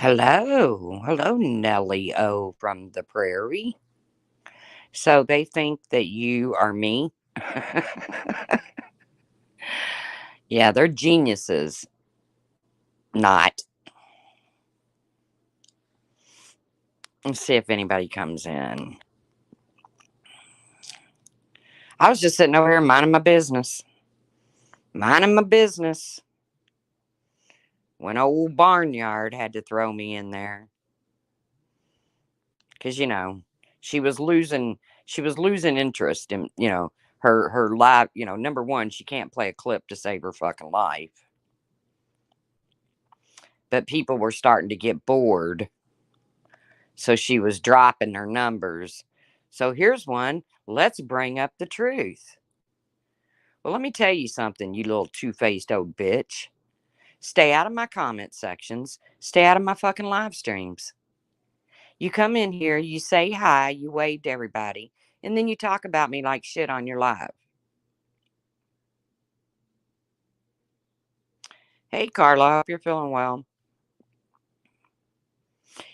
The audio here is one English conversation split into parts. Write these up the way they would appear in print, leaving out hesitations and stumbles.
Hello. Hello, Nellie O from the prairie. So they think that you are me? Yeah, they're geniuses. Not. Let's see if anybody comes in. I was just sitting over here minding my business. Minding my business. When old Barnyard had to throw me in there. Because, she was losing interest in, her life. Number one, she can't play a clip to save her fucking life. But people were starting to get bored. So she was dropping her numbers. So here's one. Let's bring up the truth. Well, let me tell you something, you little two faced old bitch. Stay out of my comment sections. Stay out of my fucking live streams. You come in here, you say hi, you wave to everybody, and then you talk about me like shit on your live. Hey, Carla, I hope you're feeling well.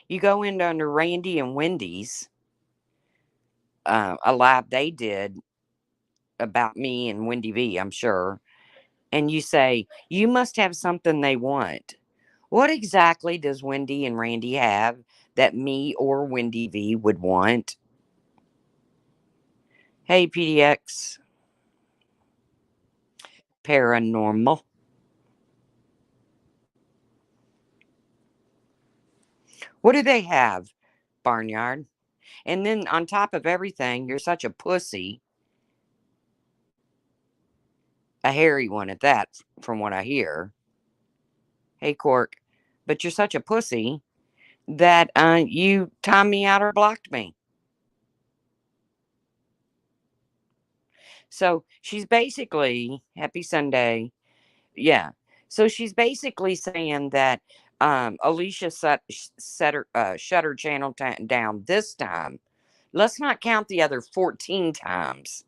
You go into under Randy and Wendy's, a live they did about me and Wendy V, I'm sure, and you say, you must have something they want. What exactly does Wendy and Randy have that me or Wendy V would want? Hey, PDX, paranormal. What do they have, Barnyard? And then on top of everything, you're such a pussy, a hairy one at that, from what I hear. Hey, Cork, but you're such a pussy that you timed me out or blocked me. So she's basically, happy Sunday. Yeah. So she's basically saying that Alicia shut her channel down this time. Let's not count the other 14 times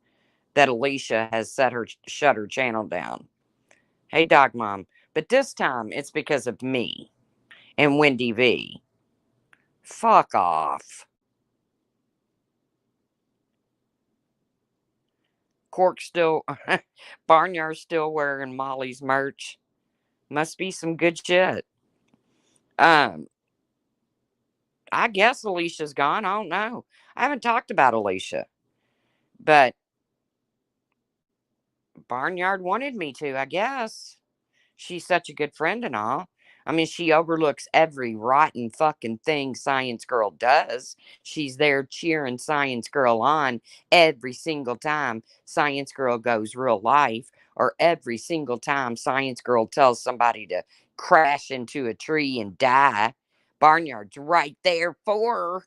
that Alicia has shut her channel down. Hey, Dog Mom. But this time it's because of me and Wendy V. Fuck off. Cork still, Barnyard still wearing Molly's merch. Must be some good shit. Um, I guess Alicia's gone. I don't know. I haven't talked about Alicia, but Barnyard wanted me to, I guess. She's such a good friend and all. I mean, she overlooks every rotten fucking thing Science Girl does. She's there cheering Science Girl on every single time Science Girl goes real life, or every single time Science Girl tells somebody to crash into a tree and die. Barnyard's right there for her.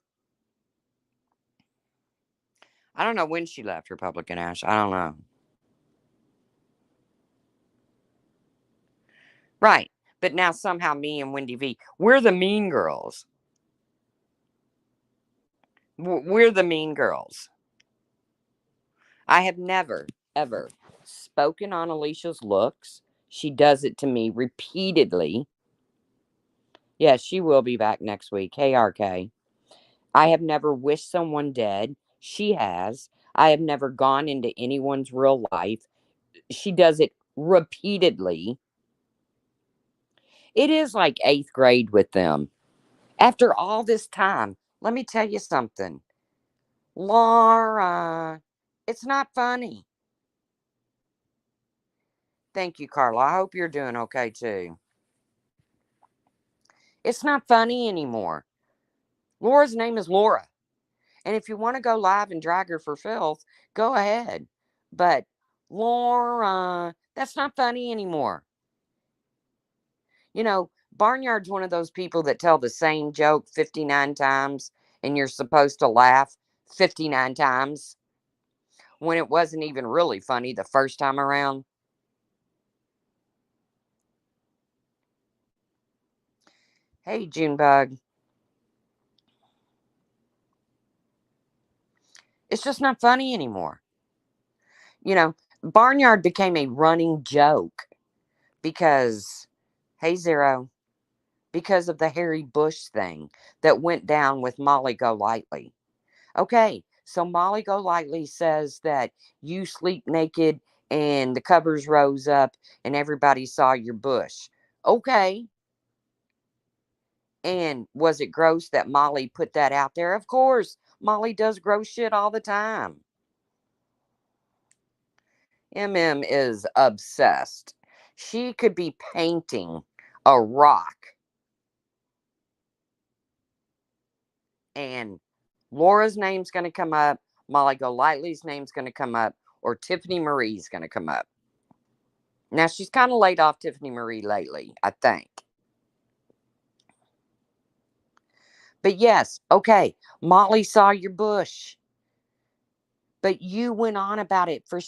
I don't know when she left Republican Ash. I don't know. Right. But now somehow me and Wendy V, we're the mean girls. We're the mean girls. I have never, ever spoken on Alicia's looks. She does it to me repeatedly. Yes, she will be back next week. Hey, RK. I have never wished someone dead. She has. I have never gone into anyone's real life. She does it repeatedly. It is like eighth grade with them. After all this time, let me tell you something. Laura, it's not funny. Thank you, Carla. I hope you're doing okay too. It's not funny anymore. Laura's name is Laura. And if you want to go live and drag her for filth, go ahead. But Laura, that's not funny anymore. Barnyard's one of those people that tell the same joke 59 times and you're supposed to laugh 59 times when it wasn't even really funny the first time around. Hey, Junebug. It's just not funny anymore. Barnyard became a running joke because, hey, Zero, because of the Harry Bush thing that went down with Molly Golightly. Okay, so Molly Golightly says that you sleep naked and the covers rose up and everybody saw your bush. Okay. And was it gross that Molly put that out there? Of course. Molly does gross shit all the time. MM is obsessed. She could be painting a rock and Laura's name's going to come up, Molly Golightly's name's going to come up, or Tiffany Marie's going to come up. Now, she's kind of laid off Tiffany Marie lately, I think. But yes, okay, Molly saw your bush. But you went on about it for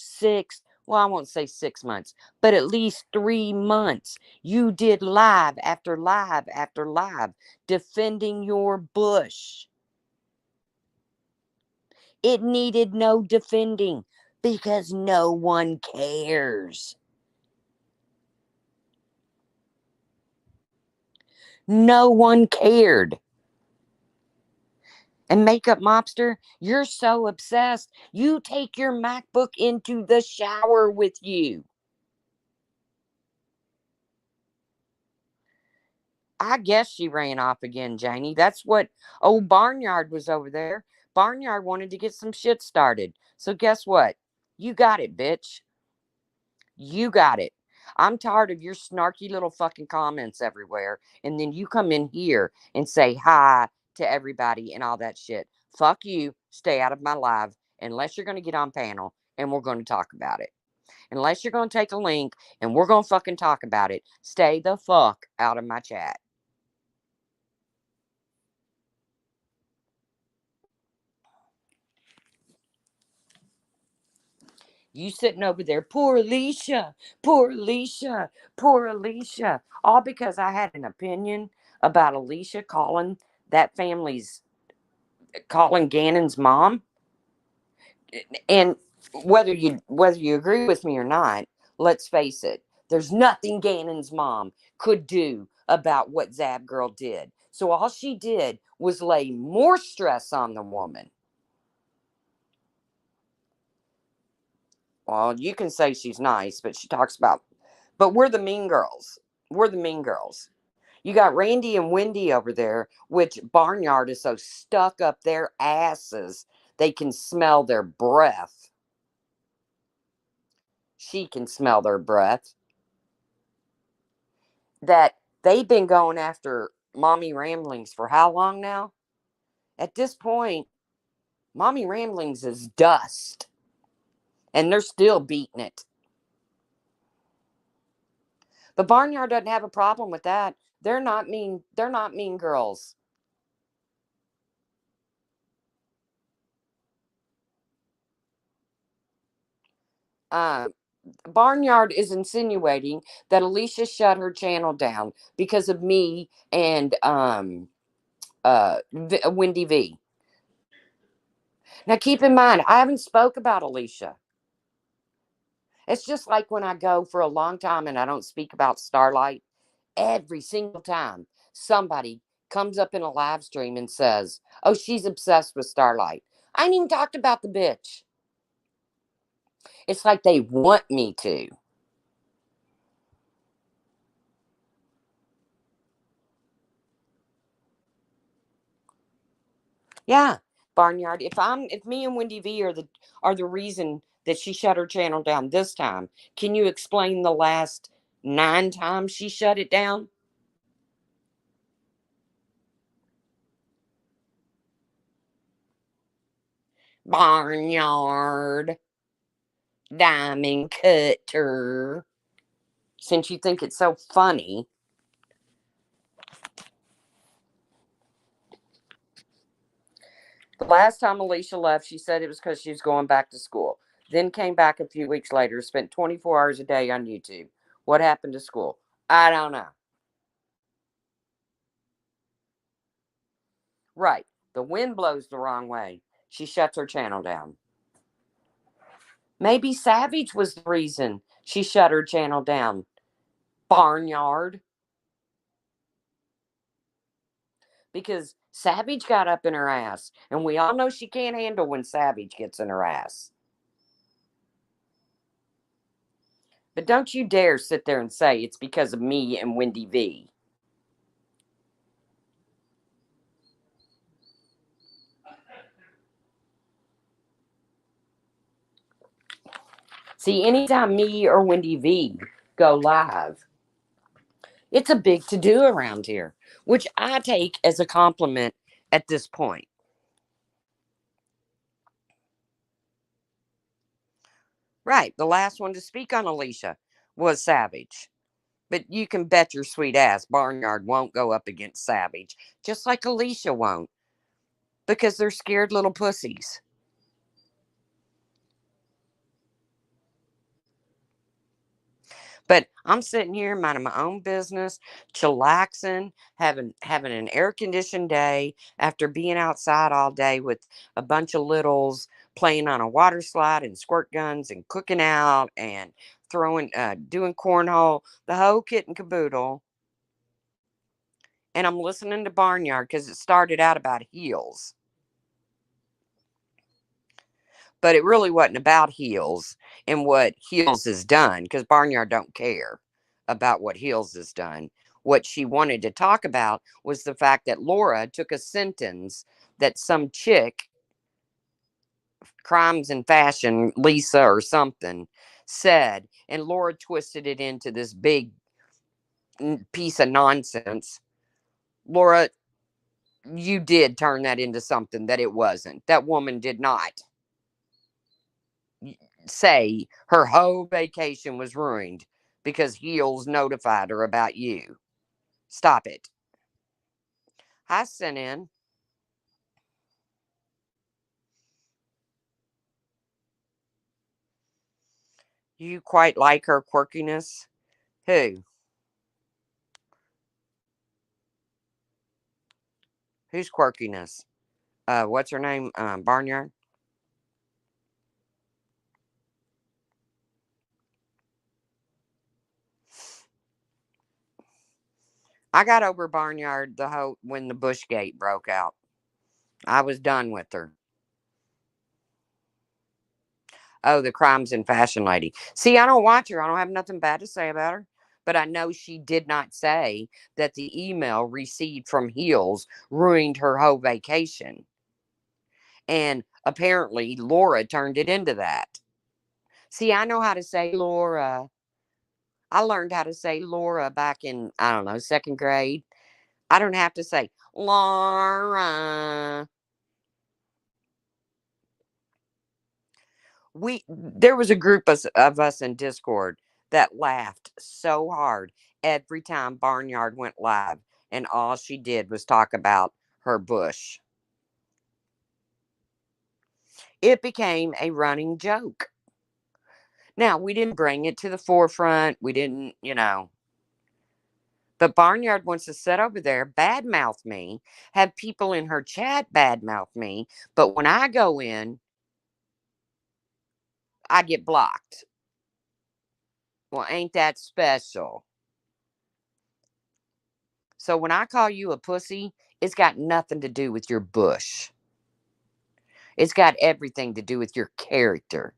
well, I won't say 6 months, but at least 3 months. You did live after live after live defending your bush. It needed no defending because no one cares. No one cared. And Makeup Mobster, you're so obsessed. You take your MacBook into the shower with you. I guess she ran off again, Janie. That's what old Barnyard was over there. Barnyard wanted to get some shit started. So guess what? You got it, bitch. You got it. I'm tired of your snarky little fucking comments everywhere. And then you come in here and say hi to everybody and all that shit. Fuck you. Stay out of my live unless you're going to get on panel and we're going to talk about it. Unless you're going to take a link and we're going to fucking talk about it. Stay the fuck out of my chat. You sitting over there, poor Alicia, poor Alicia, poor Alicia. All because I had an opinion about Alicia calling calling Gannon's mom. And whether you agree with me or not, let's face it, there's nothing Gannon's mom could do about what Zab Girl did. So all she did was lay more stress on the woman. Well, you can say she's nice, but but we're the mean girls. We're the mean girls. You got Randy and Wendy over there, which Barnyard is so stuck up their asses, they can smell their breath. She can smell their breath. That they've been going after Mommy Ramblings for how long now? At this point, Mommy Ramblings is dust. And they're still beating it. But Barnyard doesn't have a problem with that. They're not mean. They're not mean girls. Uh, Barnyard is insinuating that Alicia shut her channel down because of me and Wendy V. Now keep in mind, I haven't spoke about Alicia. It's just like when I go for a long time and I don't speak about Starlight. Every single time somebody comes up in a live stream and says, "Oh, she's obsessed with Starlight." I ain't even talked about the bitch. It's like they want me to. Yeah, Barnyard. If me and Wendy V are the reason that she shut her channel down this time, can you explain the last 9 times she shut it down? Barnyard, Diamond Cutter. Since you think it's so funny, the last time Alicia left, she said it was because she was going back to school. Then came back a few weeks later, spent 24 hours a day on YouTube. What happened to school? I don't know. Right. The wind blows the wrong way. She shuts her channel down. Maybe Savage was the reason she shut her channel down. Barnyard. because Savage got up in her ass. And we all know she can't handle when Savage gets in her ass. But don't you dare sit there and say it's because of me and Wendy V. See, anytime me or Wendy V go live, it's a big to do around here, which I take as a compliment at this point. Right. The last one to speak on Alicia was Savage. But you can bet your sweet ass Barnyard won't go up against Savage, just like Alicia won't, because they're scared little pussies. But I'm sitting here minding my own business, chillaxing, having an air conditioned day after being outside all day with a bunch of littles playing on a water slide and squirt guns and cooking out and throwing doing cornhole, the whole kit and caboodle. And I'm listening to Barnyard because it started out about heels. But it really wasn't about Heels and what Heels has done, because Barnyard don't care about what Heels has done. What she wanted to talk about was the fact that Laura took a sentence that some chick, Crimes and Fashion, Lisa or something, said, and Laura twisted it into this big piece of nonsense. Laura, you did turn that into something that it wasn't. That woman did not say her whole vacation was ruined because Heels notified her about you. Stop it. I sent in. You quite like her quirkiness. Who? Whose quirkiness? What's her name? Barnyard? I got over Barnyard the whole when the Bushgate broke out. I was done with her. Oh, the Crimes and Fashion lady. See, I don't watch her. I don't have nothing bad to say about her. But I know she did not say that the email received from Heels ruined her whole vacation. And apparently, Laura turned it into that. See, I know how to say Laura. I learned how to say Laura back in, I don't know, second grade. I don't have to say Laura. There was a group of us in Discord that laughed so hard every time Barnyard went live, and all she did was talk about her bush. It became a running joke. Now, we didn't bring it to the forefront. We didn't, but Barnyard wants to sit over there, badmouth me, have people in her chat badmouth me. But when I go in, I get blocked. Well, ain't that special? So when I call you a pussy, it's got nothing to do with your bush. It's got everything to do with your character.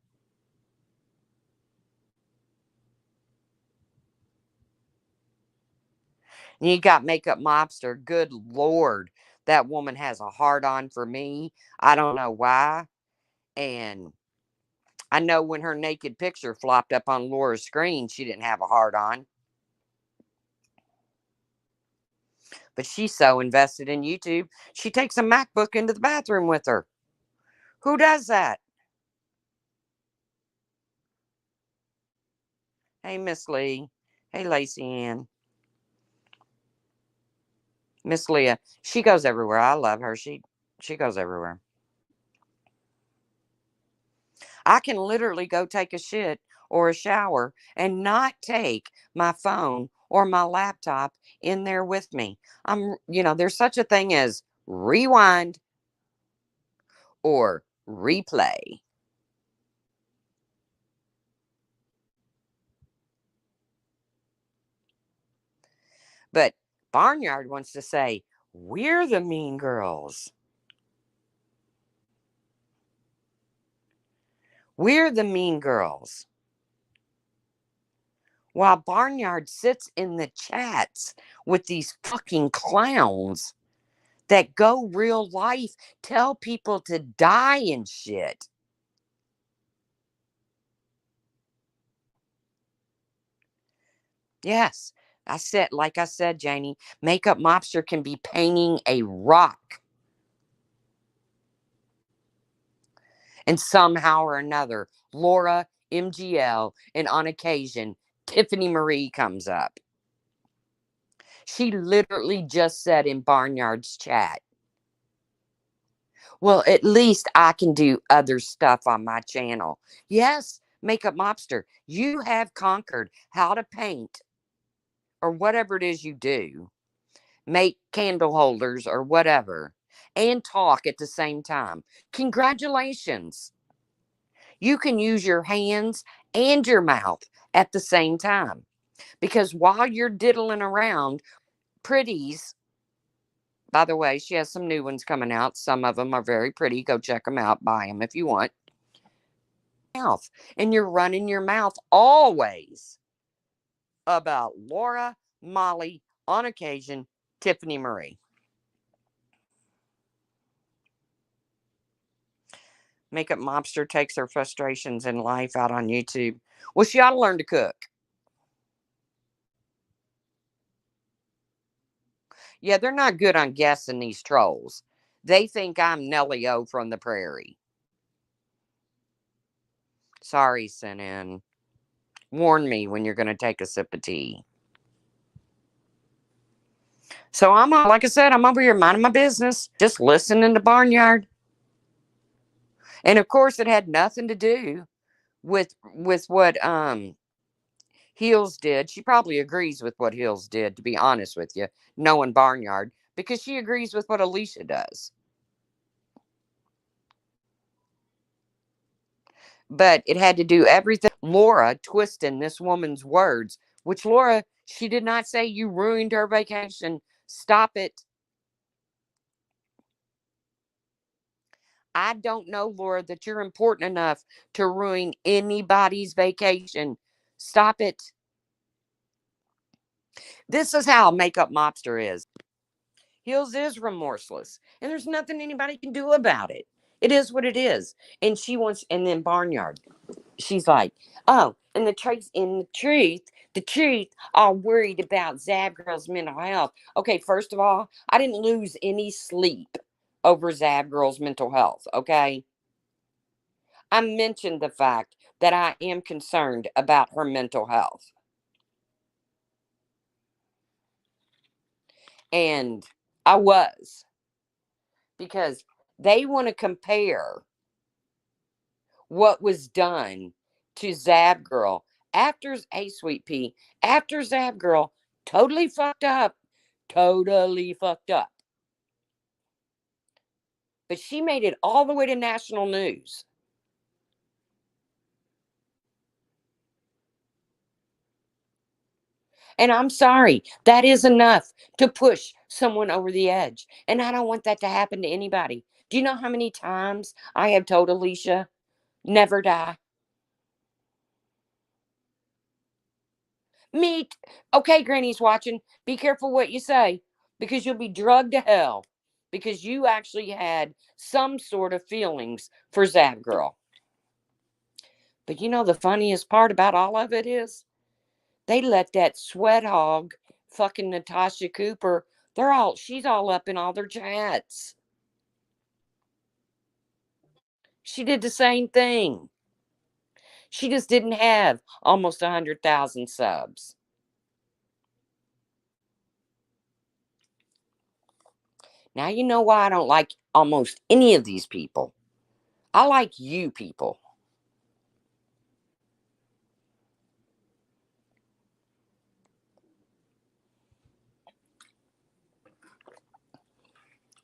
And you got Makeup Mobster. Good Lord. That woman has a hard on for me. I don't know why. And I know when her naked picture flopped up on Laura's screen, she didn't have a hard on. But she's so invested in YouTube, she takes a MacBook into the bathroom with her. Who does that? Hey, Miss Lee. Hey, Lacey Ann. Miss Leah. She goes everywhere. I love her. She goes everywhere. I can literally go take a shit or a shower and not take my phone or my laptop in there with me. There's such a thing as rewind or replay. But Barnyard wants to say, We're the mean girls. We're the mean girls. While Barnyard sits in the chats with these fucking clowns that go real life, tell people to die and shit. Yes, like I said, Janie, Makeup Mobster can be painting a rock. And somehow or another, Laura, MGL, and on occasion, Tiffany Marie comes up. She literally just said in Barnyard's chat, well, at least I can do other stuff on my channel. Yes, Makeup Mobster, you have conquered how to paint or whatever it is you do, make candle holders or whatever, and talk at the same time. Congratulations. You can use your hands and your mouth at the same time. Because while you're diddling around, Pretties, by the way, she has some new ones coming out. Some of them are very pretty. Go check them out. Buy them if you want. Mouth. And you're running your mouth always about Laura, Molly, on occasion, Tiffany Marie. Makeup Mobster takes her frustrations in life out on YouTube. Well, she ought to learn to cook. Yeah, they're not good on guessing these trolls. They think I'm Nellie O from the prairie. Sorry, Sinin. Warn me when you're going to take a sip of tea. So like I said, I'm over here minding my business, just listening to Barnyard. And of course, it had nothing to do with what Heels did. She probably agrees with what Heels did, to be honest with you, knowing Barnyard, because she agrees with what Alicia does. But it had to do everything. Laura twisting this woman's words, which Laura, she did not say you ruined her vacation. Stop it. I don't know, Laura, that you're important enough to ruin anybody's vacation. Stop it. This is how Makeup Mobster is. Hills is remorseless, and there's nothing anybody can do about it. It is what it is. And she wants, and then Barnyard, she's like, oh, and the truth, are worried about Zab Girl's mental health. Okay, first of all, I didn't lose any sleep over Zab Girl's mental health, okay? I mentioned the fact that I am concerned about her mental health. And I was, because they want to compare what was done to Zab Girl after Sweet Pea, after Zab Girl totally fucked up. Totally fucked up. But she made it all the way to national news. And I'm sorry, that is enough to push someone over the edge. And I don't want that to happen to anybody. Do you know how many times I have told Alicia, never die? Meet. Okay, Granny's watching. Be careful what you say, because you'll be drugged to hell because you actually had some sort of feelings for Zab Girl. But you know the funniest part about all of it is they let that sweat hog fucking Natasha Cooper, she's all up in all their chats. She did the same thing. She just didn't have almost 100,000 subs. Now you know why I don't like almost any of these people. I like you people.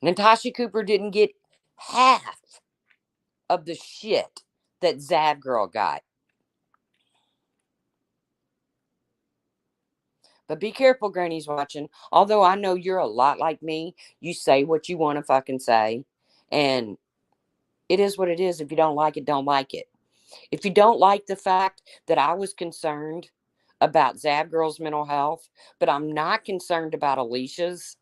Natasha Cooper didn't get half of the shit that Zab Girl got. But be careful, Granny's watching. Although I know you're a lot like me, you say what you want to fucking say. And it is what it is. If you don't like it, don't like it. If you don't like the fact that I was concerned about Zab Girl's mental health, but I'm not concerned about Alicia's,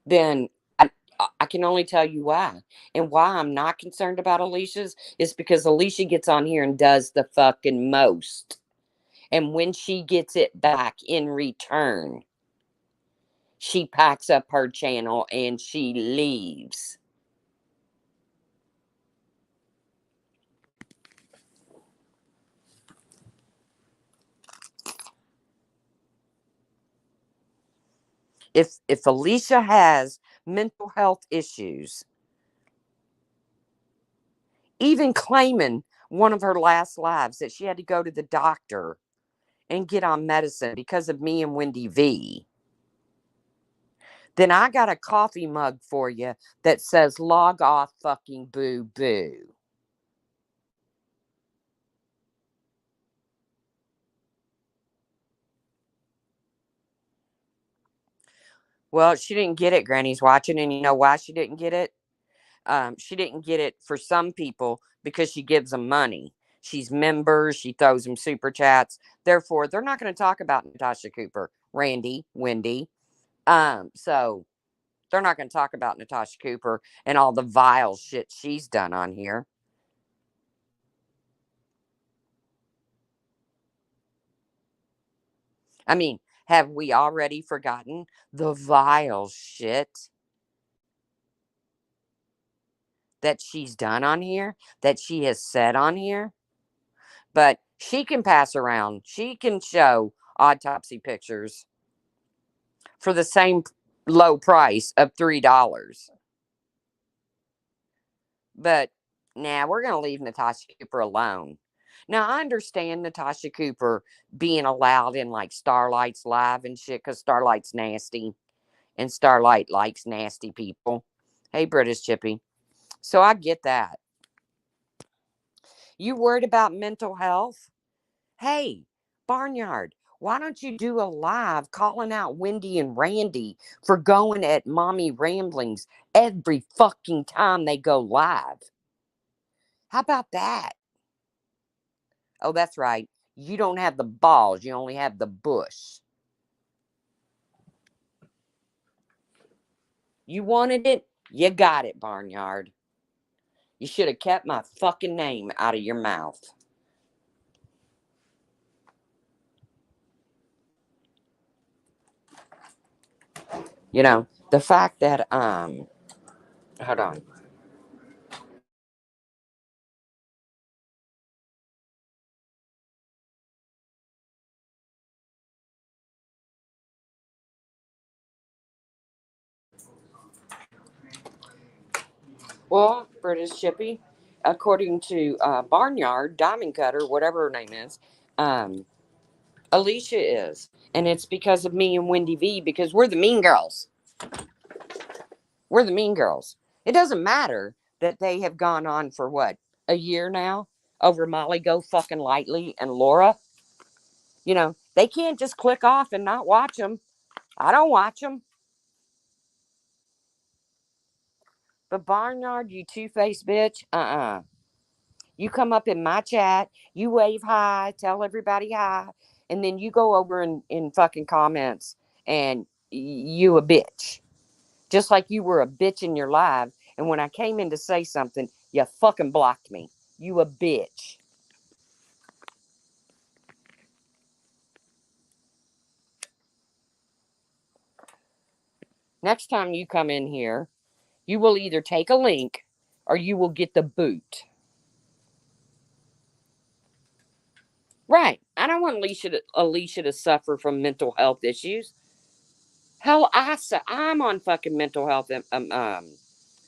then I can only tell you why. And why I'm not concerned about Alicia's is because Alicia gets on here and does the fucking most. And when she gets it back in return, she packs up her channel and she leaves. If Alicia has mental health issues, even claiming one of her last lives that she had to go to the doctor and get on medicine because of me and Wendy V, then I got a coffee mug for you that says log off fucking boo boo. Well, she didn't get it. Granny's watching, and you know why she didn't get it? She didn't get it for some people because she gives them money. She's members. She throws them super chats. Therefore, they're not going to talk about Natasha Cooper, Randy, Wendy. So they're not going to talk about Natasha Cooper and all the vile shit she's done on here. I mean, have we already forgotten the vile shit that she's done on here, that she has said on here? But she can pass around, she can show autopsy pictures for the same low price of $3. But now we're going to leave Natasha Cooper alone. Now, I understand Natasha Cooper being allowed in like Starlight's live and shit because Starlight's nasty and Starlight likes nasty people. Hey, British Chippy. So I get that. You worried about mental health? Hey, Barnyard, why don't you do a live calling out Wendy and Randy for going at Mommy Ramblings every fucking time they go live? How about that? Oh, that's right. You don't have the balls, you only have the bush. You wanted it, you got it, Barnyard. You should have kept my fucking name out of your mouth. You know, the fact that hold on. Well, British Chippy, according to Barnyard, Diamond Cutter, whatever her name is, um, Alicia is. And it's because of me and Wendy V because we're the mean girls. We're the mean girls. It doesn't matter that they have gone on for what, a year now over Molly Go Fucking Lightly and Laura. You know, they can't just click off and not watch them. I don't watch them. But Barnyard, you two faced bitch, You come up in my chat, you wave hi, tell everybody hi, and then you go over in fucking comments and you a bitch. Just like you were a bitch in your live. And when I came in to say something, you fucking blocked me. You a bitch. Next time you come in here, you will either take a link or you will get the boot. Right. I don't want Alicia to suffer from mental health issues. Hell, I'm on fucking mental health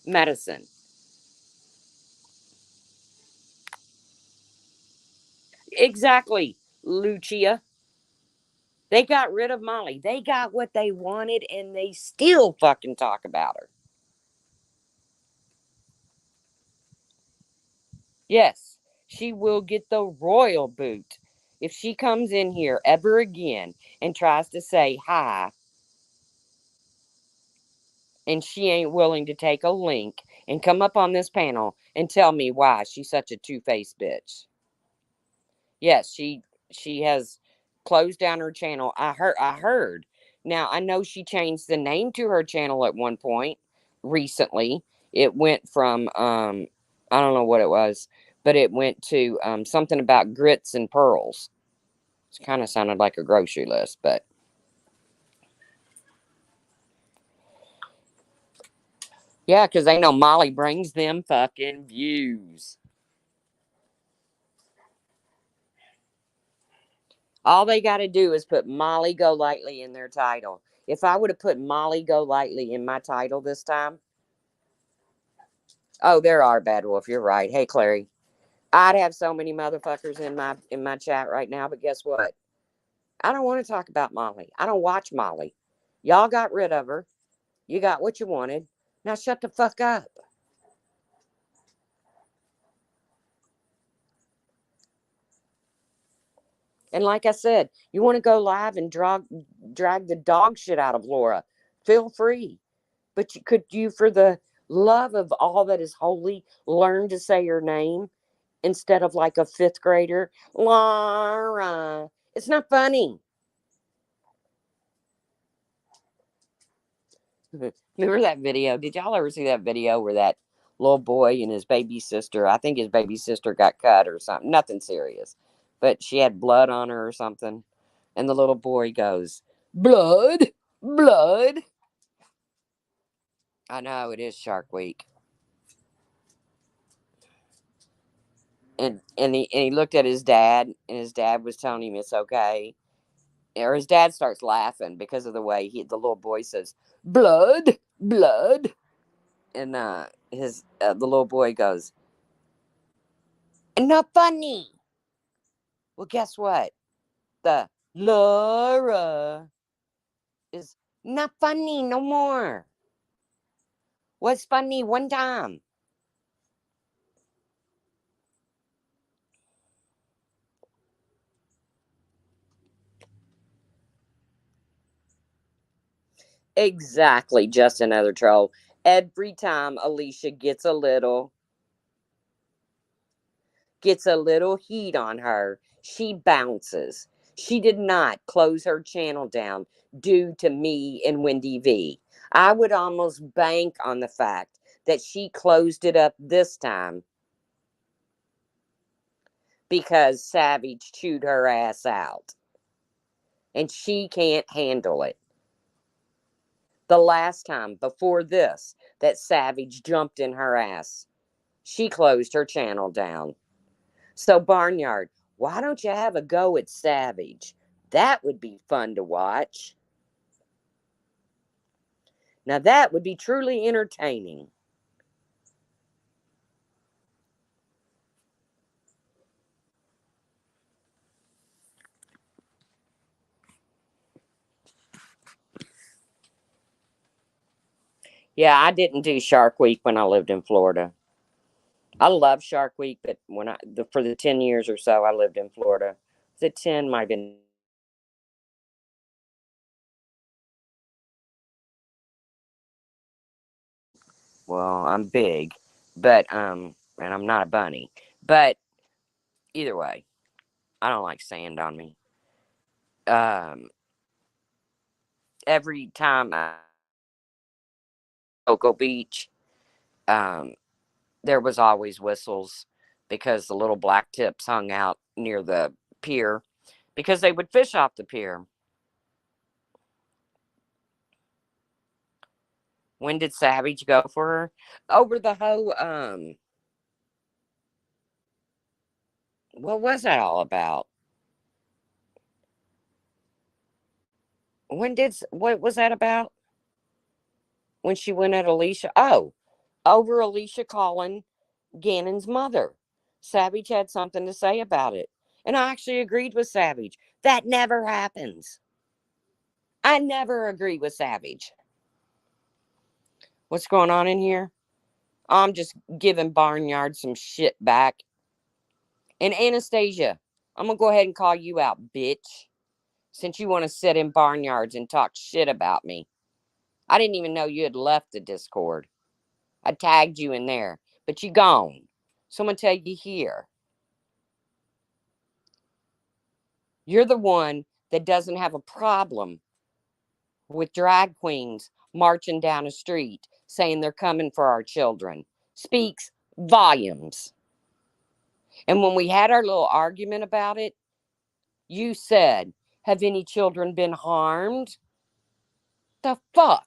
medicine. Exactly, Lucia. They got rid of Molly. They got what they wanted and they still fucking talk about her. Yes, she will get the royal boot if she comes in here ever again and tries to say hi, and she ain't willing to take a link and come up on this panel and tell me why she's such a two-faced bitch. Yes, she has closed down her channel. I heard. Now I know she changed the name to her channel at one point recently. It went from I don't know what it was, but it went to something about grits and pearls. It kind of sounded like a grocery list, but yeah, because they know Molly brings them fucking views. All they got to do is put Molly Golightly in their title. If I would have put Molly Golightly in my title this time, oh, there are Bad Wolf. You're right. Hey, Clary, I'd have so many motherfuckers in my chat right now. But guess what? I don't want to talk about Molly. I don't watch Molly. Y'all got rid of her. You got what you wanted. Now shut the fuck up. And like I said, you want to go live and drag the dog shit out of Laura. Feel free. But you, for the love of all that is holy, learn to say her name instead of like a fifth grader? Laura. It's not funny. Remember that video? Did y'all ever see that video where that little boy and his baby sister, I think his baby sister got cut or something, nothing serious, but she had blood on her or something. And the little boy goes, blood, blood. I know it is Shark Week. And he looked at his dad, and his dad was telling him it's okay. Or his dad starts laughing because of the way the little boy says, blood, blood. And the little boy goes, not funny. Well, guess what? The Laura is not funny no more. Was funny one time. Exactly, just another troll. Every time Alicia gets a little heat on her, she bounces. She did not close her channel down due to me and Wendy V. I would almost bank on the fact that she closed it up this time because Savage chewed her ass out and she can't handle it. The last time before this that Savage jumped in her ass, she closed her channel down. So, Barnyard, why don't you have a go at Savage? That would be fun to watch. Now, that would be truly entertaining. Yeah, I didn't do Shark Week when I lived in Florida. I love Shark Week, but for the 10 years or so I lived in Florida, the 10 might have been. Well, I'm big, but and I'm not a bunny. But either way, I don't like sand on me. Um, every time I Cocoa Beach, um, there was always whistles because the little black tips hung out near the pier because they would fish off the pier. When did Savage go for her? Over the whole what was that all about? What was that about? When she went at Alicia? Oh, over Alicia calling Gannon's mother. Savage had something to say about it. And I actually agreed with Savage. That never happens. I never agree with Savage. What's going on in here? I'm just giving Barnyard some shit back. And Anastasia, I'm going to go ahead and call you out, bitch. Since you want to sit in barnyards and talk shit about me. I didn't even know you had left the Discord. I tagged you in there, but you gone. So I'm going to tell you here. You're the one that doesn't have a problem with drag queens marching down a street saying they're coming for our children. Speaks volumes. And when we had our little argument about it, you said, have any children been harmed? The fuck?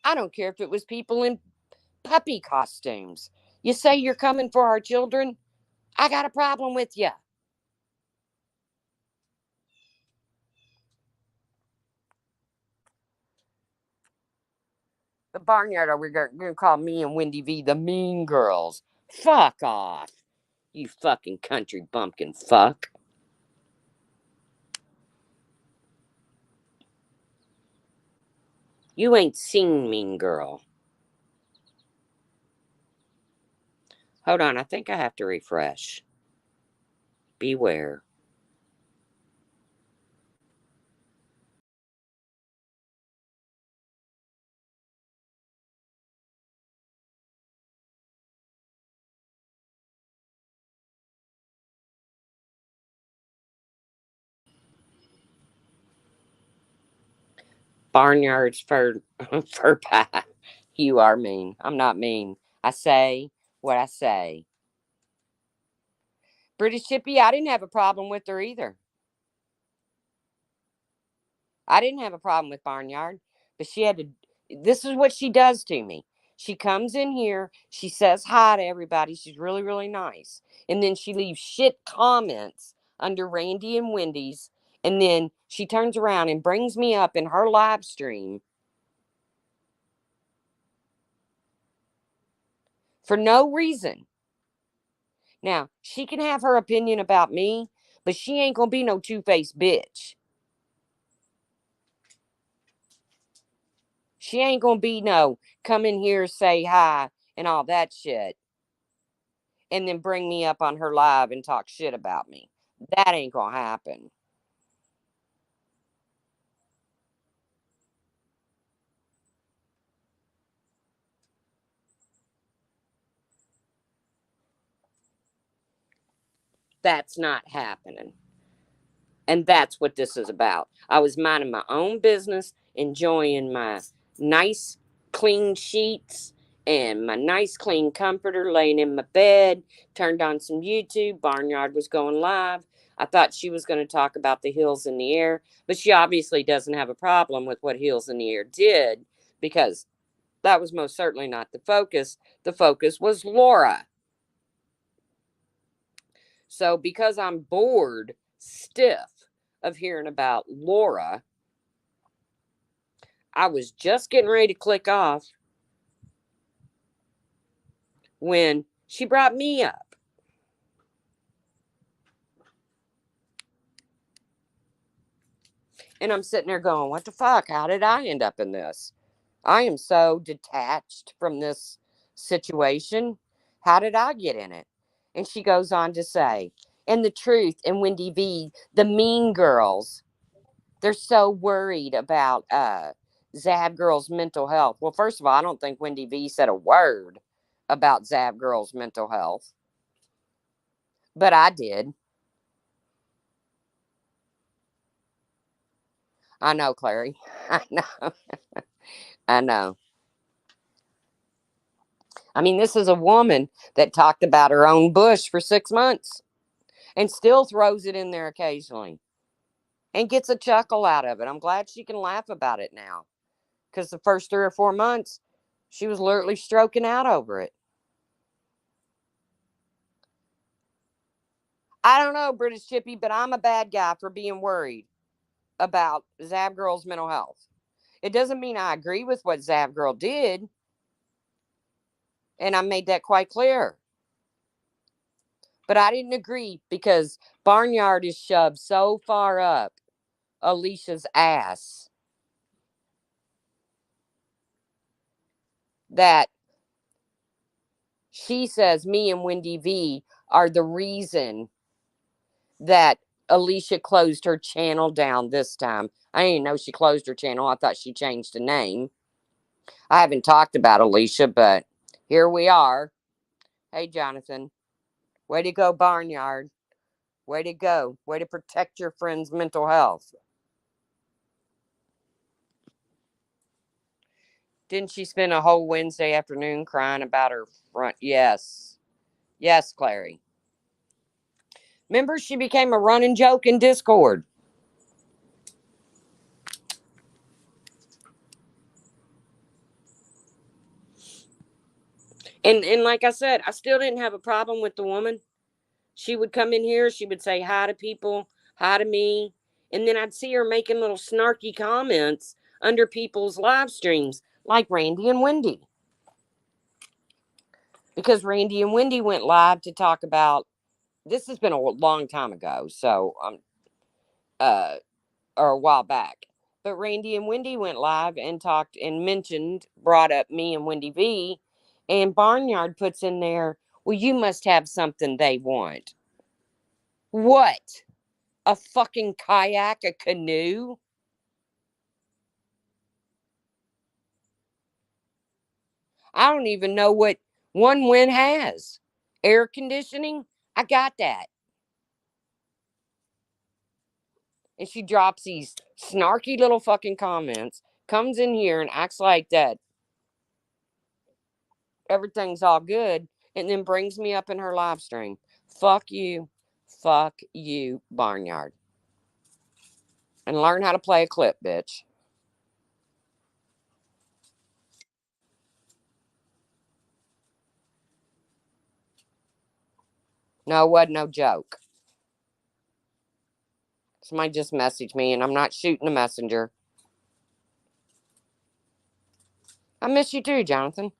I don't care if it was people in puppy costumes. You say you're coming for our children? I got a problem with you. The barnyard are we going to call me and Wendy V the mean girls. Fuck off. You fucking country bumpkin fuck. You ain't seen Mean Girl. Hold on, I think I have to refresh. Beware. Barnyard's fur pie. You are mean. I'm not mean. I say what I say. British Chippy, I didn't have a problem with her either. I didn't have a problem with Barnyard, but she had to. This is what she does to me. She comes in here, she says hi to everybody. She's really, really nice. And then she leaves shit comments under Randy and Wendy's. And then she turns around and brings me up in her live stream for no reason. Now, she can have her opinion about me, but she ain't going to be no two-faced bitch. She ain't going to be no come in here, say hi, and all that shit. And then bring me up on her live and talk shit about me. That ain't going to happen. That's not happening. And that's what this is about. I was minding my own business, enjoying my nice, clean sheets and my nice, clean comforter, laying in my bed, turned on some YouTube. Barnyard was going live. I thought she was going to talk about the Hills in the Air, but she obviously doesn't have a problem with what Hills in the Air did because that was most certainly not the focus. The focus was Laura. So because I'm bored stiff of hearing about Laura, I was just getting ready to click off when she brought me up. And I'm sitting there going, what the fuck? How did I end up in this? I am so detached from this situation. How did I get in it? And she goes on to say, and the truth, and Wendy V, the mean girls, they're so worried about Zab Girl's mental health. Well, first of all, I don't think Wendy V said a word about Zab Girl's mental health, but I did. I know, Clary. I know. I know. I mean, this is a woman that talked about her own bush for 6 months and still throws it in there occasionally and gets a chuckle out of it. I'm glad she can laugh about it now because the first 3 or 4 months, she was literally stroking out over it. I don't know, British Chippy, but I'm a bad guy for being worried about Zab Girl's mental health. It doesn't mean I agree with what Zab Girl did, and I made that quite clear. But I didn't agree because Barnyard is shoved so far up Alicia's ass that She says me and Wendy V are the reason that Alicia closed her channel down this time. I didn't know she closed her channel. I thought she changed the name. I haven't talked about Alicia, but here we are. Hey, Jonathan. Way to go, Barnyard. Way to go. Way to protect your friend's mental health. Didn't she spend a whole Wednesday afternoon crying about her front? Yes. Yes, Clary. Remember, she became a running joke in Discord. And like I said, I still didn't have a problem with the woman. She would come in here, she would say hi to people, hi to me, and then I'd see her making little snarky comments under people's live streams, like Randy and Wendy. Because Randy and Wendy went live to talk about, this has been a long time ago, so uh or a while back. But Randy and Wendy went live and talked and brought up me and Wendy V, and Barnyard puts in there, well, you must have something they want. What? A fucking kayak, a canoe? I don't even know what One Wind has. Air conditioning? I got that. And she drops these snarky little fucking comments, comes in here and acts like that everything's all good, and then brings me up in her live stream. Fuck you. Fuck you, Barnyard. And learn how to play a clip, bitch. No, it wasn't no joke. Somebody just messaged me, and I'm not shooting a messenger. I miss you too, Jonathan.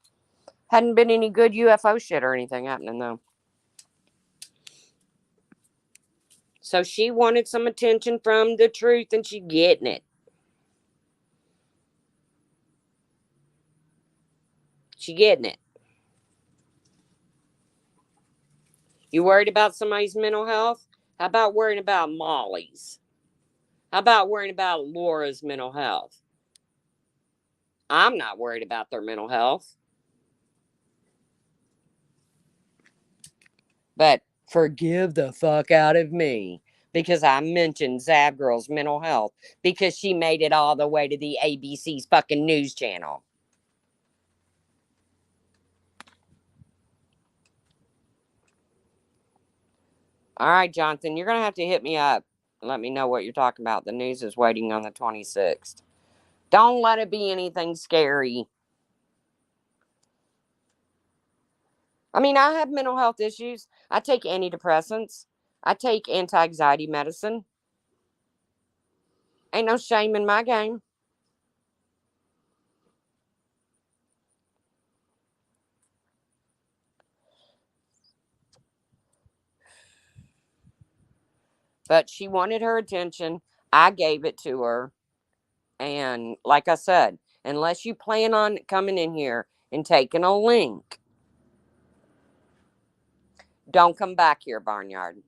Hadn't been any good UFO shit or anything happening, though. So she wanted some attention from the truth, and she getting it. She getting it. You worried about somebody's mental health? How about worrying about Molly's? How about worrying about Laura's mental health? I'm not worried about their mental health. But forgive the fuck out of me because I mentioned Zab Girl's mental health because she made it all the way to the ABC's fucking news channel. All right, Jonathan, you're going to have to hit me up. Let me know what you're talking about. The news is waiting on the 26th. Don't let it be anything scary. I mean, I have mental health issues. I take antidepressants. I take anti-anxiety medicine. Ain't no shame in my game. But she wanted her attention. I gave it to her. And like I said, unless you plan on coming in here and taking a link, don't come back here, Barnyard.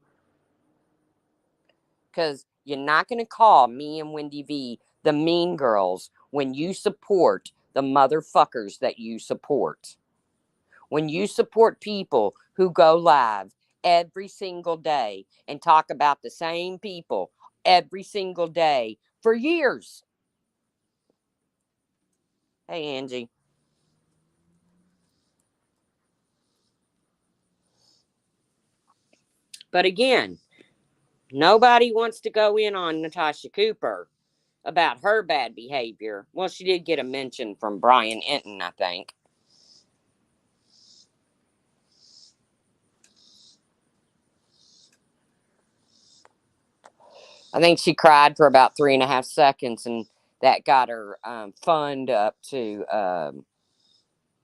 Because you're not going to call me and Wendy V the mean girls when you support the motherfuckers that you support. When you support people who go live every single day and talk about the same people every single day for years. Hey, Angie. But again, nobody wants to go in on Natasha Cooper about her bad behavior. Well, she did get a mention from Brian Enton, I think. I think she cried for about 3.5 seconds, and that got her fund up to, I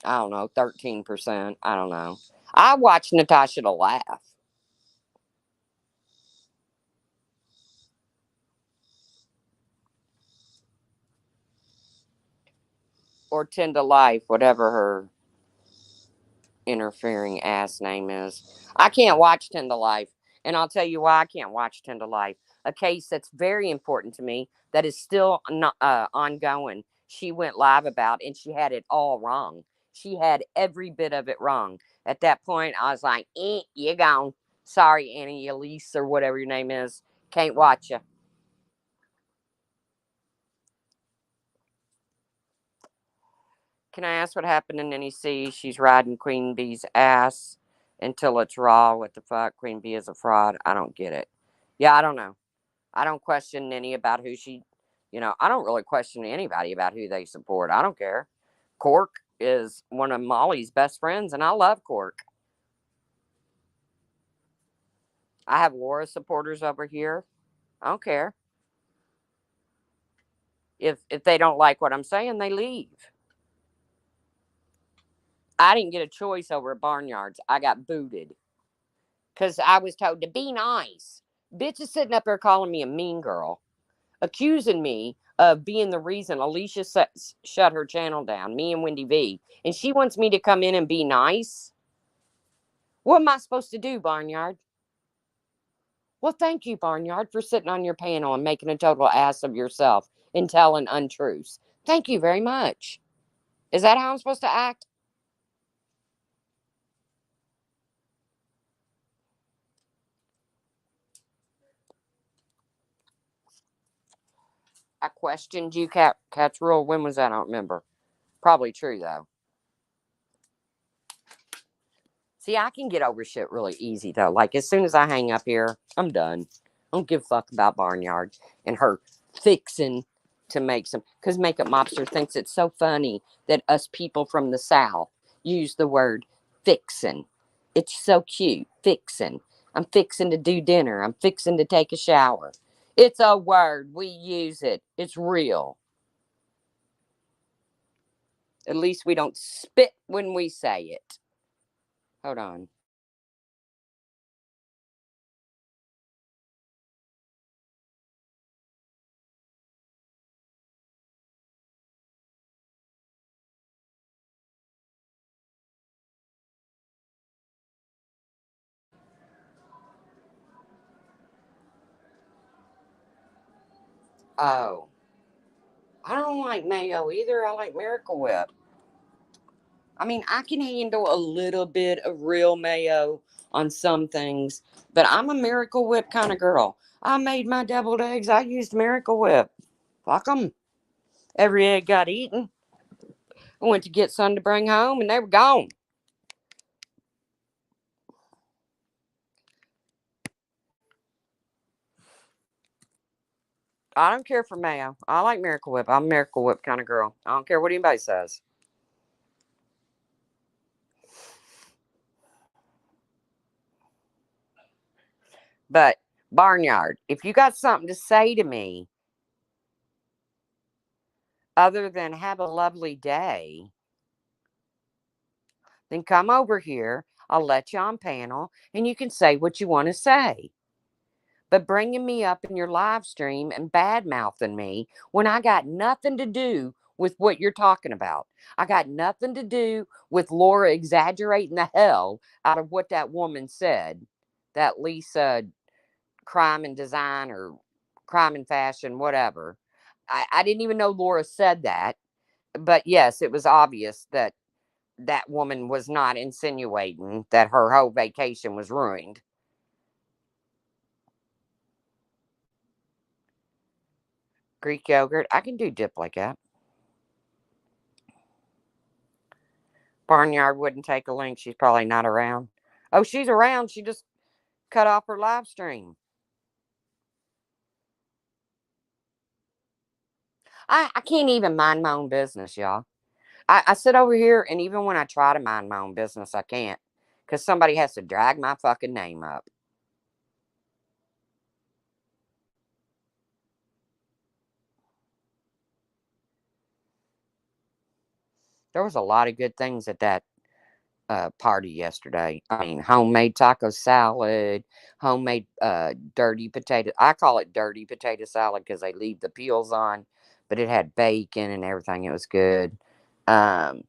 don't know, 13%. I don't know. I watched Natasha to laugh. Or tend to life, whatever her. interfering ass name is. I can't watch 10 to Life. And I'll tell you why I can't watch 10 to Life. A case that's very important to me that is still not ongoing. She went live about and she had it all wrong. She had every bit of it wrong. At that point, I was like, you gone. Sorry, Annie Elise or whatever your name is. Can't watch you. Can I ask what happened in NEC? She's riding Queen Bee's ass until it's raw. What the fuck? Queen Bee is a fraud. I don't get it. Yeah, I don't know. I don't question any about who I don't really question anybody about who they support. I don't care. Cork is one of Molly's best friends, and I love Cork. I have Laura supporters over here. I don't care. If they don't like what I'm saying, they leave. I didn't get a choice over at Barnyards. I got booted because I was told to be nice. Bitch is sitting up there calling me a mean girl, accusing me of being the reason Alicia shut her channel down, me and Wendy V. And she wants me to come in and be nice. What am I supposed to do, Barnyard? Well, thank you, Barnyard, for sitting on your panel and making a total ass of yourself and telling untruths. Thank you very much. Is that how I'm supposed to act? I questioned you, Cat's Rule. When was that? I don't remember. Probably true, though. See, I can get over shit really easy, though. Like, as soon as I hang up here, I'm done. I don't give a fuck about Barnyard and her fixing to make some. Because Makeup Mobster thinks it's so funny that us people from the South use the word fixing. It's so cute. Fixing. I'm fixing to do dinner. I'm fixing to take a shower. It's a word. We use it. It's real. At least we don't spit when we say it. Hold on. Oh. I don't like mayo either. I like Miracle Whip. I mean, I can handle a little bit of real mayo on some things, but I'm a Miracle Whip kind of girl. I made my deviled eggs. I used Miracle Whip. Fuck them. Every egg got eaten. I went to get some to bring home, and they were gone. I don't care for mayo. I like Miracle Whip. I'm a Miracle Whip kind of girl. I don't care what anybody says. But Barnyard, if you got something to say to me other than have a lovely day, then come over here. I'll let you on panel and you can say what you want to say. But bringing me up in your live stream and bad mouthing me when I got nothing to do with what you're talking about. I got nothing to do with Laura exaggerating the hell out of what that woman said. That Lisa crime and design or crime and fashion, whatever. I didn't even know Laura said that. But yes, it was obvious that that woman was not insinuating that her whole vacation was ruined. Greek yogurt, I can do dip like that. Barnyard wouldn't take a link. She's probably not around. Oh, she's around. She just cut off her live stream. I can't even mind my own business, y'all. I sit over here, and even when I try to mind my own business, I can't because somebody has to drag my fucking name up. There was a lot of good things at that party yesterday. I mean, homemade taco salad, homemade dirty potato. I call it dirty potato salad because they leave the peels on, but it had bacon and everything. It was good. Um,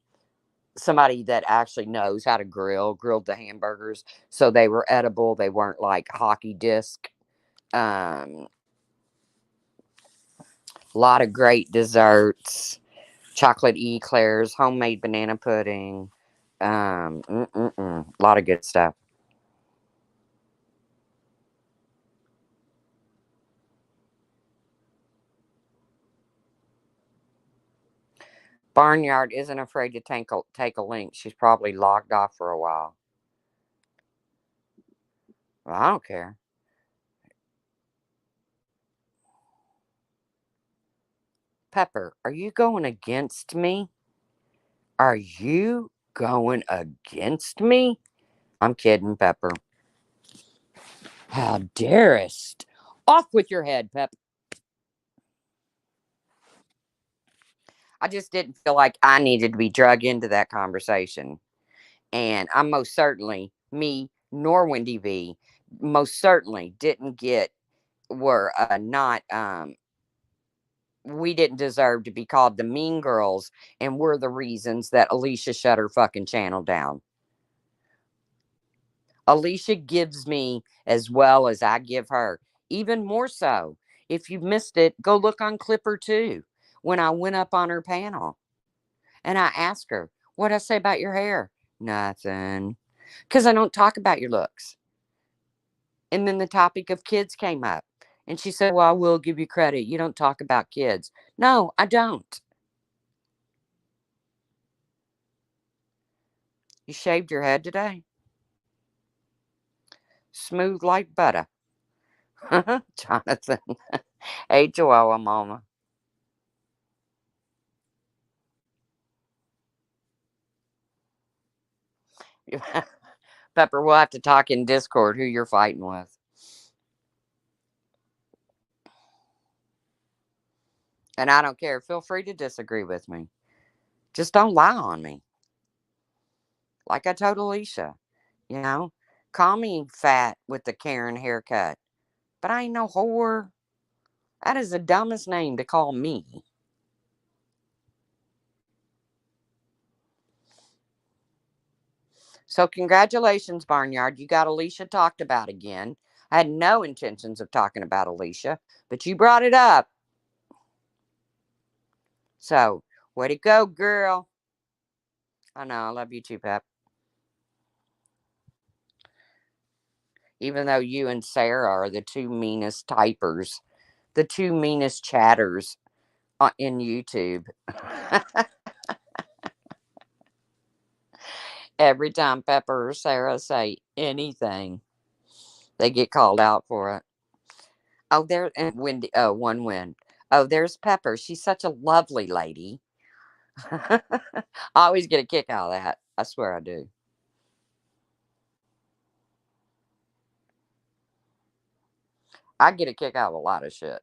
somebody that actually knows how to grilled the hamburgers so they were edible. They weren't like hockey disc. A lot of great desserts, chocolate eclairs, homemade banana pudding. A lot of good stuff. Barnyard isn't afraid to take a link. She's probably logged off for a while. Well, I don't care. Pepper, are you going against me? Are you going against me? I'm kidding, Pepper. How darest? Off with your head, Pep. I just didn't feel like I needed to be drug into that conversation. And I most certainly, me nor Wendy V, most certainly didn't get, were not, we didn't deserve to be called the mean girls, and we're the reasons that Alicia shut her fucking channel down. Alicia gives me as well as I give her, even more so. If you missed it, go look on Clipper too. When I went up on her panel and I asked her, "What'd I say about your hair?" Nothing. Because I don't talk about your looks. And then the topic of kids came up. And she said, "Well, I will give you credit. You don't talk about kids." No, I don't. You shaved your head today? Smooth like butter. Jonathan. Hey, Joella, mama. Pepper, we'll have to talk in Discord who you're fighting with. And I don't care. Feel free to disagree with me. Just don't lie on me. Like I told Alicia, you know, call me fat with the Karen haircut, but I ain't no whore. That is the dumbest name to call me. So, congratulations, Barnyard. You got Alicia talked about again. I had no intentions of talking about Alicia, but you brought it up. So, way to go, girl. I know. I love you too, Pep. Even though you and Sarah are the two meanest typers, the two meanest chatters in YouTube. Every time Pepper or Sarah say anything, they get called out for it. Oh, there and Wendy. Oh, one win. Oh, there's Pepper. She's such a lovely lady. I always get a kick out of that. I swear I do. I get a kick out of a lot of shit.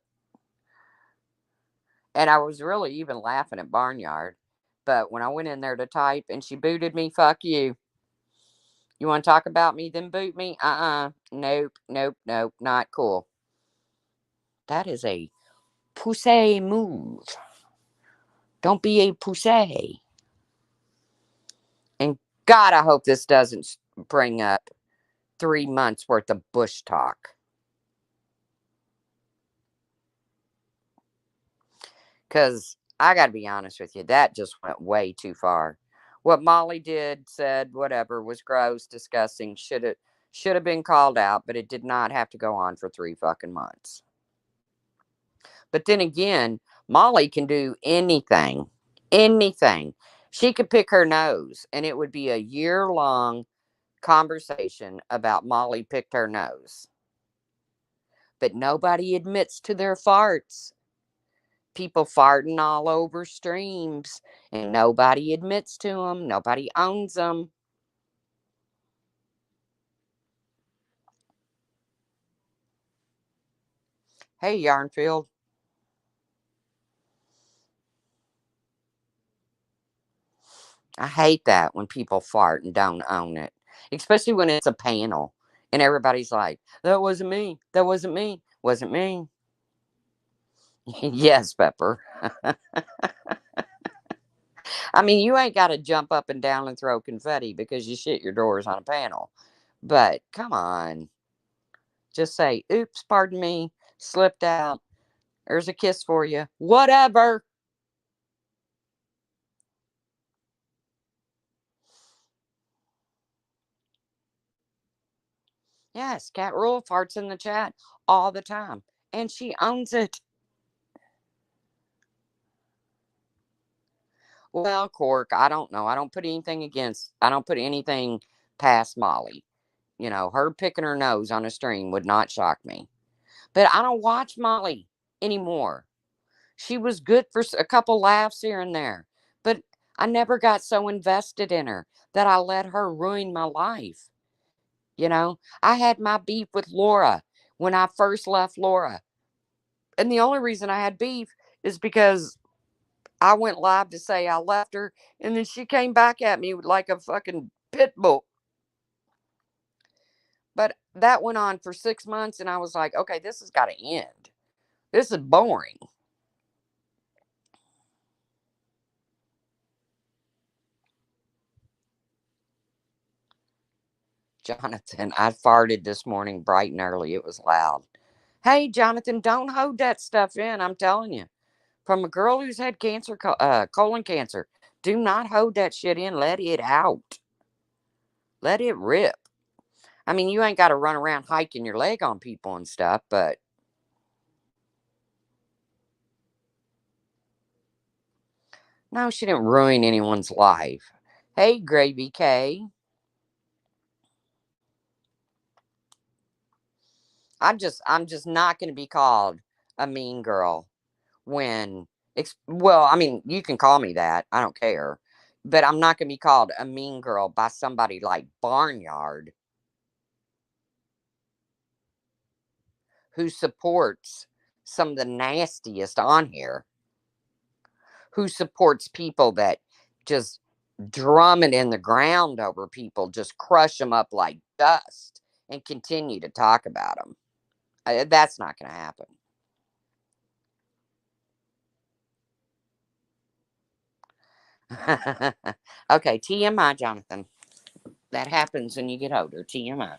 And I was really even laughing at Barnyard. But when I went in there to type and she booted me, fuck you. You want to talk about me, then boot me? Nope, nope, nope. Not cool. That is a pussy move. Don't be a pussy. And God, I hope this doesn't bring up 3 months worth of bush talk. Because I got to be honest with you, that just went way too far. What Molly did, said, whatever, was gross, disgusting. Should have been called out, but it did not have to go on for 3 fucking months. But then again, Molly can do anything, anything. She could pick her nose, and it would be a year-long conversation about Molly picked her nose. But nobody admits to their farts. People farting all over streams, and nobody admits to them. Nobody owns them. Hey, Yarnfield. I hate that when people fart and don't own it, especially when it's a panel and everybody's like, "That wasn't me. That wasn't me. Wasn't me." Yes, Pepper. I mean, you ain't got to jump up and down and throw confetti because you shit your drawers on a panel. But come on. Just say, oops, pardon me, slipped out. There's a kiss for you. Whatever. Yes, Cat Rule farts in the chat all the time. And she owns it. Well, Cork, I don't know. I don't put anything past Molly. You know, her picking her nose on a stream would not shock me. But I don't watch Molly anymore. She was good for a couple laughs here and there. But I never got so invested in her that I let her ruin my life. You know, I had my beef with Laura when I first left Laura. And the only reason I had beef is because I went live to say I left her, and then she came back at me like a fucking pit bull. But that went on for 6 months, and I was like, okay, this has got to end. This is boring. Jonathan, I farted this morning bright and early. It was loud. Hey, Jonathan, don't hold that stuff in. I'm telling you. From a girl who's had cancer, colon cancer, do not hold that shit in. Let it out. Let it rip. I mean, you ain't got to run around hiking your leg on people and stuff, but no, she didn't ruin anyone's life. Hey, Gravy K. I'm just not going to be called a mean girl when well, I mean, you can call me that. I don't care. But I'm not going to be called a mean girl by somebody like Barnyard who supports some of the nastiest on here, who supports people that just drum it in the ground over people, just crush them up like dust and continue to talk about them. That's not going to happen. Okay, TMI, Jonathan. That happens when you get older. TMI.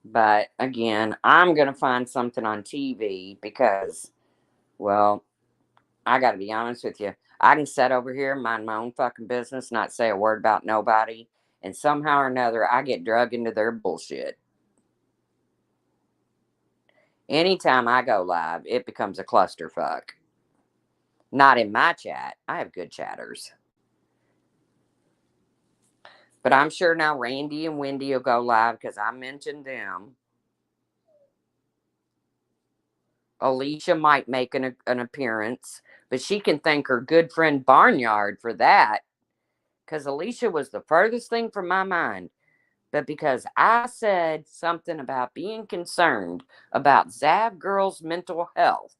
But again, I'm going to find something on TV because, well, I got to be honest with you. I can sit over here, mind my own fucking business, not say a word about nobody. And somehow or another, I get drug into their bullshit. Anytime I go live, it becomes a clusterfuck. Not in my chat. I have good chatters. But I'm sure now Randy and Wendy will go live because I mentioned them. Alicia might make an appearance, but she can thank her good friend Barnyard for that because Alicia was the furthest thing from my mind. But because I said something about being concerned about Zav Girl's mental health,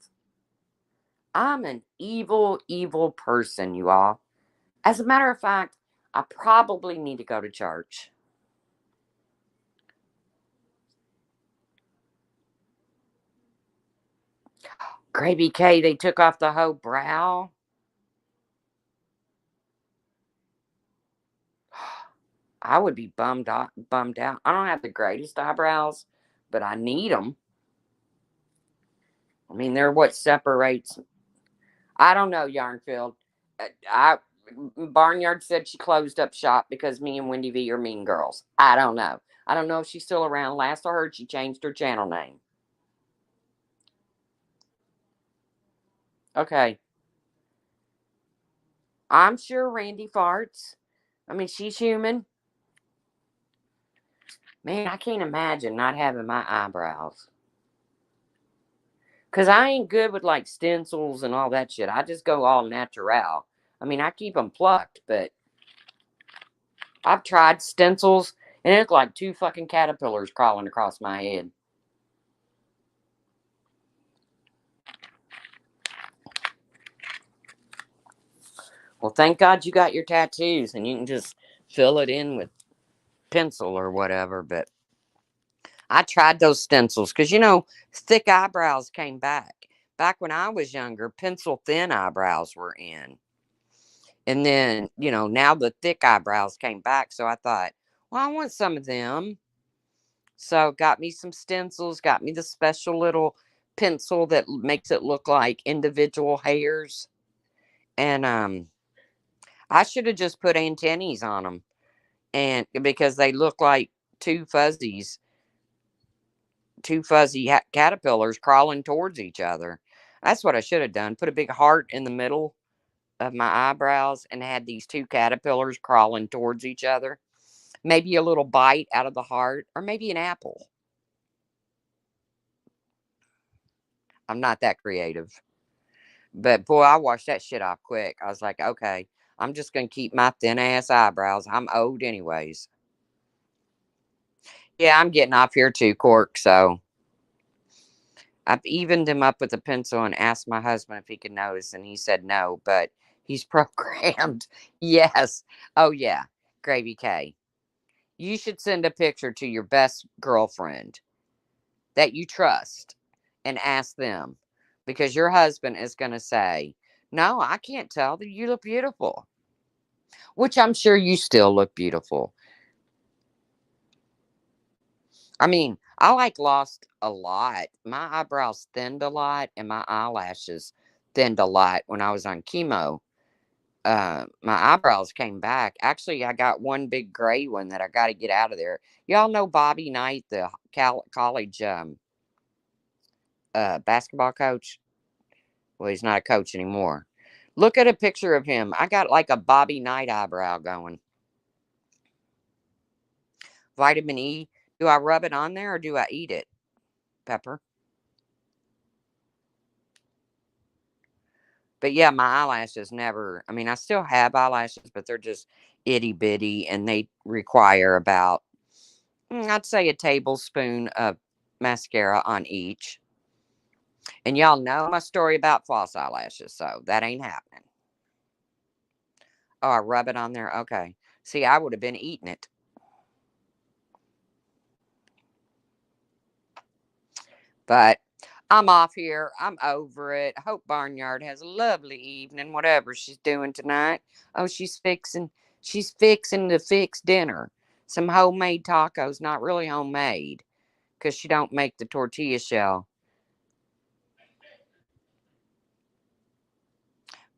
I'm an evil, evil person, you all. As a matter of fact, I probably need to go to church. Gravy K, they took off the whole brow. I would be bummed out. Bummed out. I don't have the greatest eyebrows, but I need them. I mean, they're what separates. I don't know, Yarnfield. I Barnyard said she closed up shop because me and Wendy V are mean girls. I don't know. I don't know if she's still around. Last I heard, she changed her channel name. Okay. I'm sure Randy farts. I mean, she's human. Man, I can't imagine not having my eyebrows. Because I ain't good with like stencils and all that shit. I just go all natural. I mean, I keep them plucked, but I've tried stencils and it's like two fucking caterpillars crawling across my head. Well, thank God you got your tattoos and you can just fill it in with pencil or whatever. But I tried those stencils because, thick eyebrows came back. Back when I was younger, pencil thin eyebrows were in. And then, now the thick eyebrows came back. So I thought, well, I want some of them. So got me some stencils, got me the special little pencil that makes it look like individual hairs. And I should have just put antennae on them, and because they look like two fuzzies, two fuzzy caterpillars crawling towards each other. That's what I should have done. Put a big heart in the middle of my eyebrows and had these two caterpillars crawling towards each other. Maybe a little bite out of the heart, or maybe an apple. I'm not that creative. But boy, I washed that shit off quick. I was like, okay, I'm just going to keep my thin ass eyebrows. I'm old anyways. Yeah, I'm getting off here too, Cork. So I've evened him up with a pencil and asked my husband if he could notice, and he said no, but he's programmed. Yes. Oh, yeah. Gravy K. You should send a picture to your best girlfriend that you trust and ask them, because your husband is going to say, no, I can't tell that you look beautiful, which I'm sure you still look beautiful. I mean, I lost a lot. My eyebrows thinned a lot and my eyelashes thinned a lot when I was on chemo. My eyebrows came back. Actually, I got one big gray one that I got to get out of there. Y'all know Bobby Knight, the college basketball coach? Well, he's not a coach anymore. Look at a picture of him. I got like a Bobby Knight eyebrow going. Vitamin E. Do I rub it on there or do I eat it, Pepper? But yeah, my eyelashes never, I mean, I still have eyelashes, but they're just itty bitty and they require about, I'd say a tablespoon of mascara on each. And y'all know my story about false eyelashes, so that ain't happening. Oh, I rub it on there? Okay. See, I would have been eating it. But I'm off here. I'm over it. Hope Barnyard has a lovely evening, whatever she's doing tonight. Oh, she's fixing to fix dinner. Some homemade tacos, not really homemade, because she don't make the tortilla shell.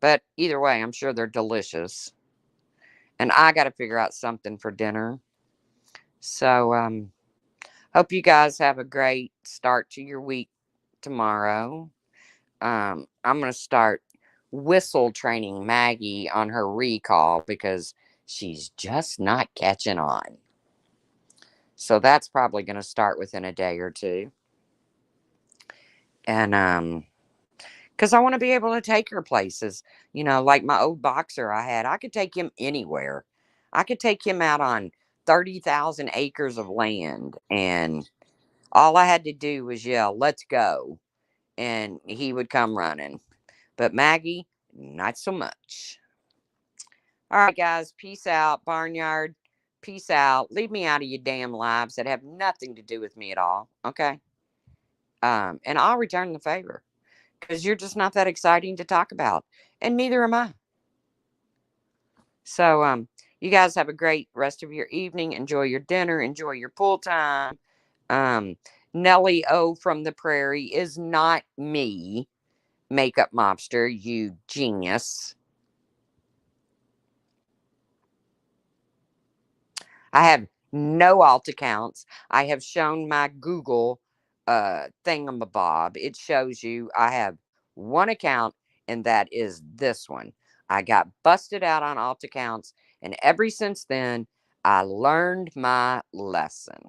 But either way, I'm sure they're delicious. And I got to figure out something for dinner. So, hope you guys have a great start to your week tomorrow. I'm going to start whistle training Maggie on her recall because she's just not catching on. So that's probably going to start within a day or two. And because I want to be able to take her places, like my old boxer I could take him anywhere. I could take him out on 30,000 acres of land, and all I had to do was yell, let's go, and he would come running. But Maggie, not so much. All right, guys, peace out. Barnyard, peace out. Leave me out of your damn lives that have nothing to do with me at all. Okay. And I'll return the favor because you're just not that exciting to talk about, and neither am I. So, you guys have a great rest of your evening. Enjoy your dinner. Enjoy your pool time. Um, Nellie O from the Prairie is not me, makeup mobster, you genius. I have no alt accounts. I have shown my Google thingamabob. It shows you I have one account, and that is this one. I got busted out on alt accounts, and ever since then, I learned my lesson.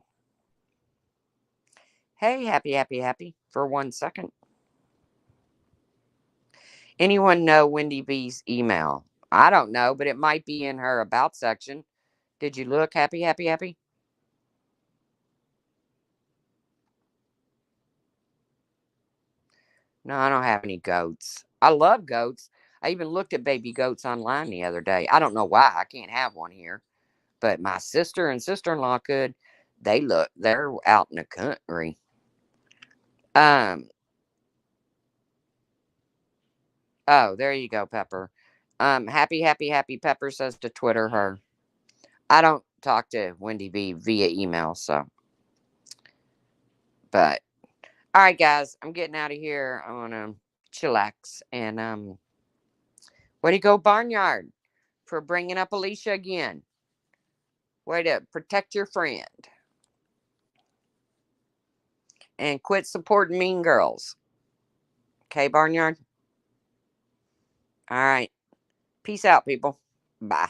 Hey, happy, happy, happy for 1 second. Anyone know Wendy B's email? I don't know, but it might be in her about section. Did you look? Happy, happy, happy? No, I don't have any goats. I love goats. I even looked at baby goats online the other day. I don't know why I can't have one here, but my sister and sister in law could. they're out in the country. Um, oh, there you go, Pepper. Happy Pepper says to Twitter her. I don't talk to Wendy V via email, so but all right, guys, I'm getting out of here. I wanna chillax and way to go, Barnyard, for bringing up Alicia again. Way to protect your friend and quit supporting mean girls. Okay, Barnyard? All right. Peace out, people. Bye.